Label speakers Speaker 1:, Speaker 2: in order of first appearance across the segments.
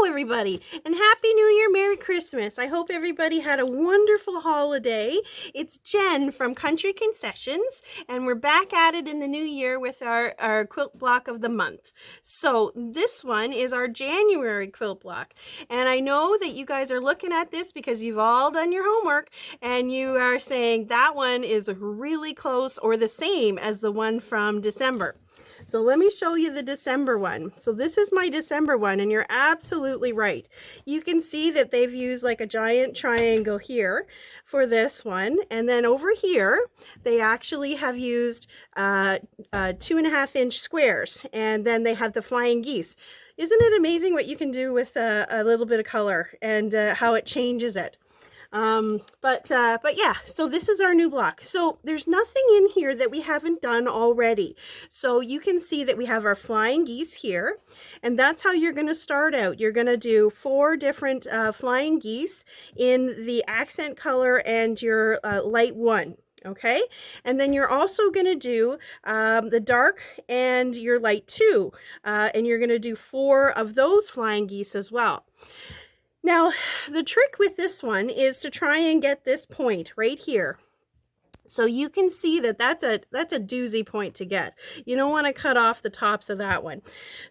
Speaker 1: Hello everybody, and Happy New Year, Merry Christmas. I hope everybody had a wonderful holiday. It's Jen from Country Concessions, and we're back at it in the new year with our quilt block of the month. So this one is our January quilt block, and I know that you guys are looking at this because you've all done your homework, and you are saying that one is really close or the same as the one from December. So let me show you the December one. So this is my December one, and you're absolutely right. You can see that they've used like a giant triangle here for this one. And then over here, they actually have used 2.5-inch squares. And then they have the flying geese. Isn't it amazing what you can do with a little bit of color and how it changes it? But yeah, so this is our new block. So there's nothing in here that we haven't done already. So you can see that we have our flying geese here, and that's how you're going to start out. You're going to do 4 different flying geese in the accent color and your light one. Okay, and then you're also going to do the dark and your light 2, and you're going to do 4 of those flying geese as well. Now, the trick with this one is to try and get this point right here. So you can see that that's a doozy point to get. You don't want to cut off the tops of that one.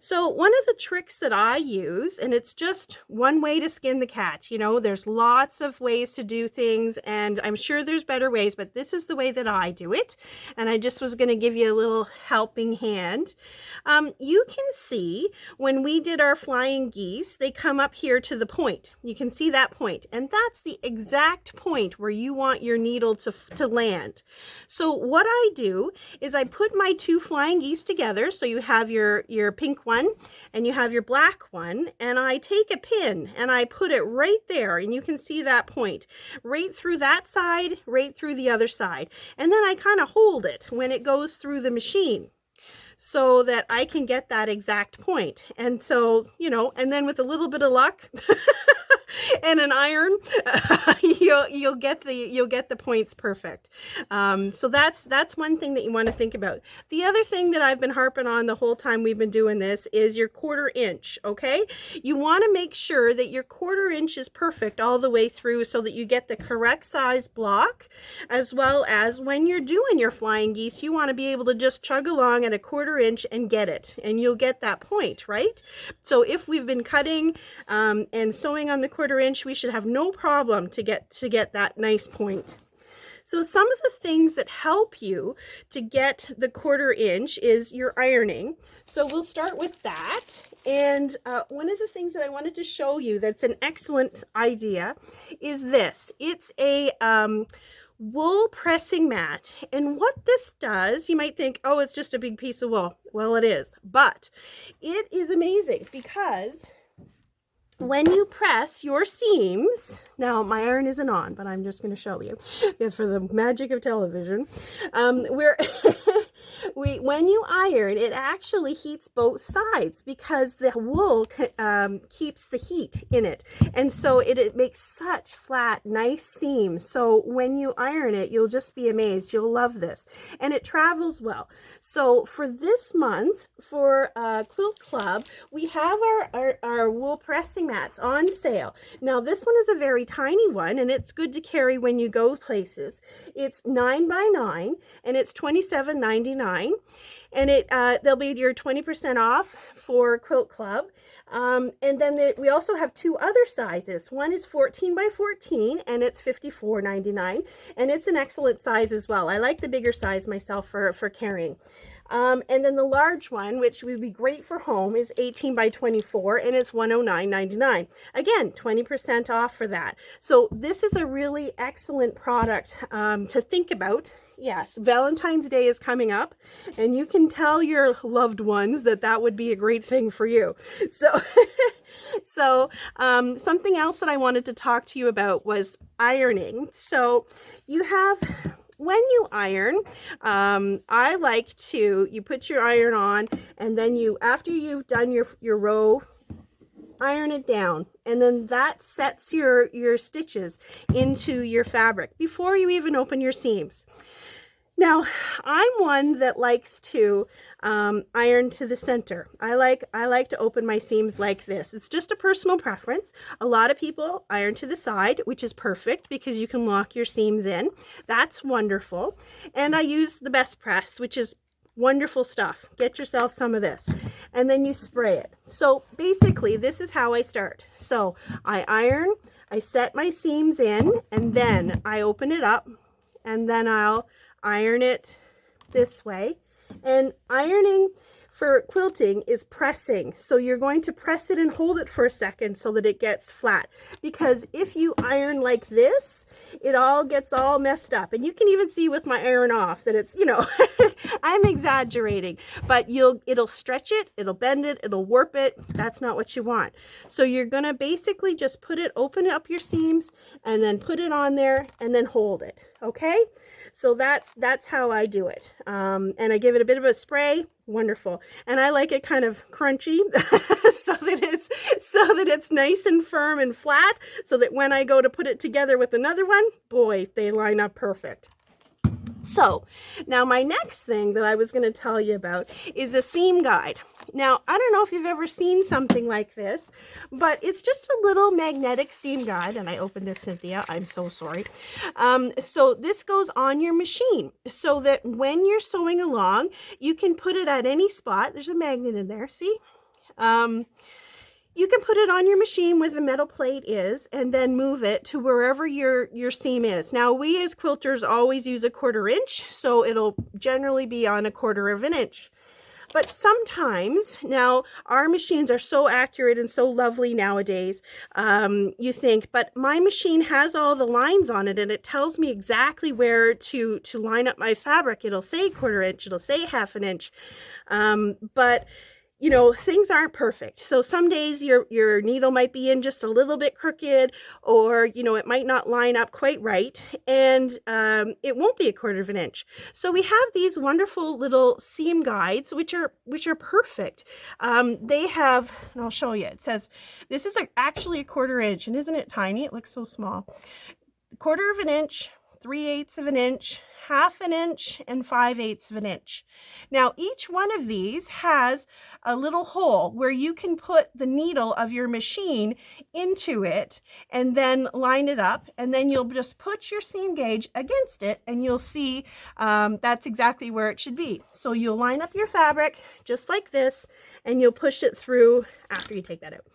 Speaker 1: So one of the tricks that I use, and it's just one way to skin the cat, you know, there's lots of ways to do things, and I'm sure there's better ways, but this is the way that I do it. And I just was going to give you a little helping hand. You can see when we did our flying geese, they come up here to the point. You can see that point, and that's the exact point where you want your needle to land. So what I do is I put my 2 flying geese together. So you have your pink one and you have your black one, and I take a pin and I put it right there, and you can see that point right through that side, right through the other side. And then I kind of hold it when it goes through the machine, so that I can get that exact point. And so, you know, and then with a little bit of luck and an iron, you'll get the points perfect. So that's one thing that you want to think about. The other thing that I've been harping on the whole time we've been doing this is your 1/4 inch. Okay, you want to make sure that your 1/4 inch is perfect all the way through, so that you get the correct size block, as well as when you're doing your flying geese, you want to be able to just chug along at a 1/4 inch and get it, and you'll get that point, right? So if we've been cutting and sewing on the 1/4 inch, we should have no problem to get that nice point. So some of the things that help you to get the 1/4 inch is your ironing. So we'll start with that. And one of the things that I wanted to show you that's an excellent idea is this. It's a wool pressing mat. And what this does, you might think, oh, it's just a big piece of wool. Well, it is, but it is amazing because when you press your seams, now my iron isn't on, but I'm just going to show you for the magic of television, when you iron, it actually heats both sides because the wool keeps the heat in it, and so it makes such flat, nice seams. So when you iron it, you'll just be amazed. You'll love this, and it travels well. So for this month, for Quilt Club, we have our wool pressing mats on sale. Now this one is a very tiny one, and it's good to carry when you go places. It's 9 by 9, and it's $27.99, and they'll be your 20% off for Quilt Club. And then we also have 2 other sizes. One is 14 by 14, and it's $54.99, and it's an excellent size as well. I like the bigger size myself for carrying. And then the large one, which would be great for home, is 18 by 24, and it's $109.99. Again, 20% off for that. So this is a really excellent product to think about. Yes, Valentine's Day is coming up, and you can tell your loved ones that that would be a great thing for you. So, something else that I wanted to talk to you about was ironing. So you have... When you iron, I like you put your iron on, and then after you've done your row, iron it down, and then that sets your stitches into your fabric before you even open your seams. Now, I'm one that likes to iron to the center. I like to open my seams like this. It's just a personal preference. A lot of people iron to the side, which is perfect because you can lock your seams in. That's wonderful. And I use the best press, which is wonderful stuff. Get yourself some of this. And then you spray it. So basically, this is how I start. So I iron, I set my seams in, and then I open it up, and then I'll iron it this way. And ironing for quilting is pressing. So you're going to press it and hold it for a second so that it gets flat. Because if you iron like this, it all gets all messed up. And you can even see with my iron off that it's, you know, I'm exaggerating, but it'll stretch it, it'll bend it, it'll warp it. That's not what you want. So you're going to basically just open up your seams and then put it on there and then hold it. Okay. So that's how I do it. And I give it a bit of a spray. Wonderful. And I like it kind of crunchy so that it's nice and firm and flat, so that when I go to put it together with another one, boy, they line up perfect. So now my next thing that I was going to tell you about is a seam guide. Now, I don't know if you've ever seen something like this, but it's just a little magnetic seam guide. And I opened this, Cynthia. I'm so sorry. So this goes on your machine so that when you're sewing along, you can put it at any spot. There's a magnet in there, see? You can put it on your machine where the metal plate is and then move it to wherever your seam is. Now, we as quilters always use a 1/4 inch, so it'll generally be on 1/4 of an inch. But sometimes, now our machines are so accurate and so lovely nowadays, you think, but my machine has all the lines on it and it tells me exactly where to line up my fabric. It'll say 1/4 inch, it'll say 1/2 inch, but you know, things aren't perfect. So some days your needle might be in just a little bit crooked, or, you know, it might not line up quite right, and it won't be 1/4 of an inch. So we have these wonderful little seam guides, which are perfect. They have, and I'll show you, it says, this is actually 1/4 inch, and isn't it tiny? It looks so small. 1/4 of an inch, 3/8 of an inch, 1/2 an inch, and 5/8 of an inch. Now, each one of these has a little hole where you can put the needle of your machine into it and then line it up, and then you'll just put your seam gauge against it and you'll see that's exactly where it should be. So you'll line up your fabric just like this, and you'll push it through after you take that out.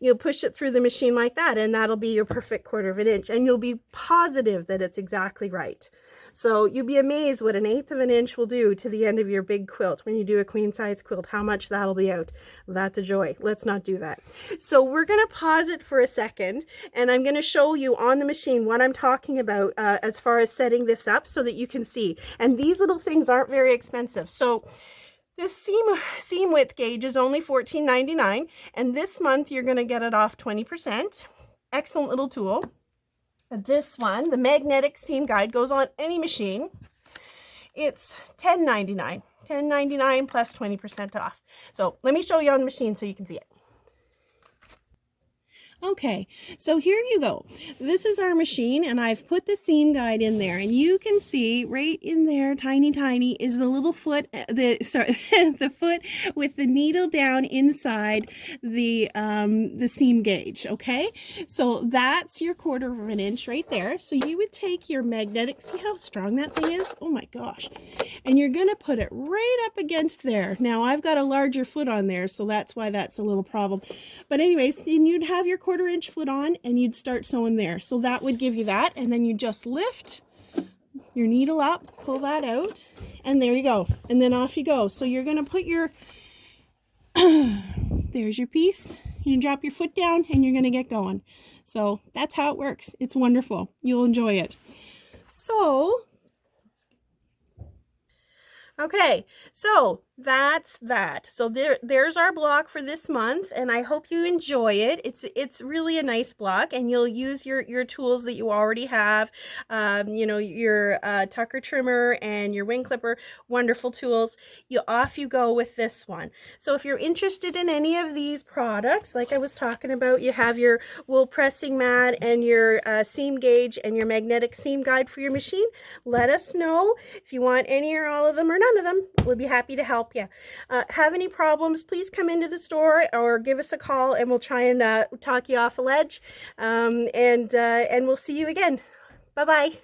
Speaker 1: You'll push it through the machine like that, and that'll be your perfect 1/4 of an inch, and you'll be positive that it's exactly right. So you'll be amazed what 1/8 of an inch will do to the end of your big quilt. When you do a queen size quilt, how much that'll be out. That's a joy. Let's not do that. So we're going to pause it for a second, and I'm going to show you on the machine what I'm talking about as far as setting this up so that you can see. And these little things aren't very expensive. So this seam width gauge is only $14.99, and this month you're going to get it off 20%. Excellent little tool. This one, the magnetic seam guide, goes on any machine. It's $10.99. $10.99 plus 20% off. So let me show you on the machine so you can see it. Okay, so here you go. This is our machine, and I've put the seam guide in there, and you can see right in there, tiny, is the little foot, the foot with the needle down inside the seam gauge. Okay, so that's your 1/4 of an inch right there. So you would take your magnetic, see how strong that thing is? Oh my gosh! And you're gonna put it right up against there. Now I've got a larger foot on there, so that's why that's a little problem. But anyways, then you'd have your 1/4 inch foot on, and you'd start sewing there. So that would give you that, and then you just lift your needle up, pull that out, and there you go, and then off you go. So you're going to put your there's your piece, you drop your foot down, and you're going to get going. So that's how it works. It's wonderful. You'll enjoy it. So okay, so That's that. So there's our block for this month, and I hope you enjoy it. It's really a nice block, and you'll use your tools that you already have. You know, your tucker trimmer and your wing clipper, wonderful tools. Off you go with this one. So if you're interested in any of these products, like I was talking about, you have your wool pressing mat and your seam gauge and your magnetic seam guide for your machine. Let us know if you want any or all of them or none of them. We'll be happy to help you. Have any problems, please come into the store or give us a call, and we'll try and talk you off a ledge. And we'll see you again. Bye-bye.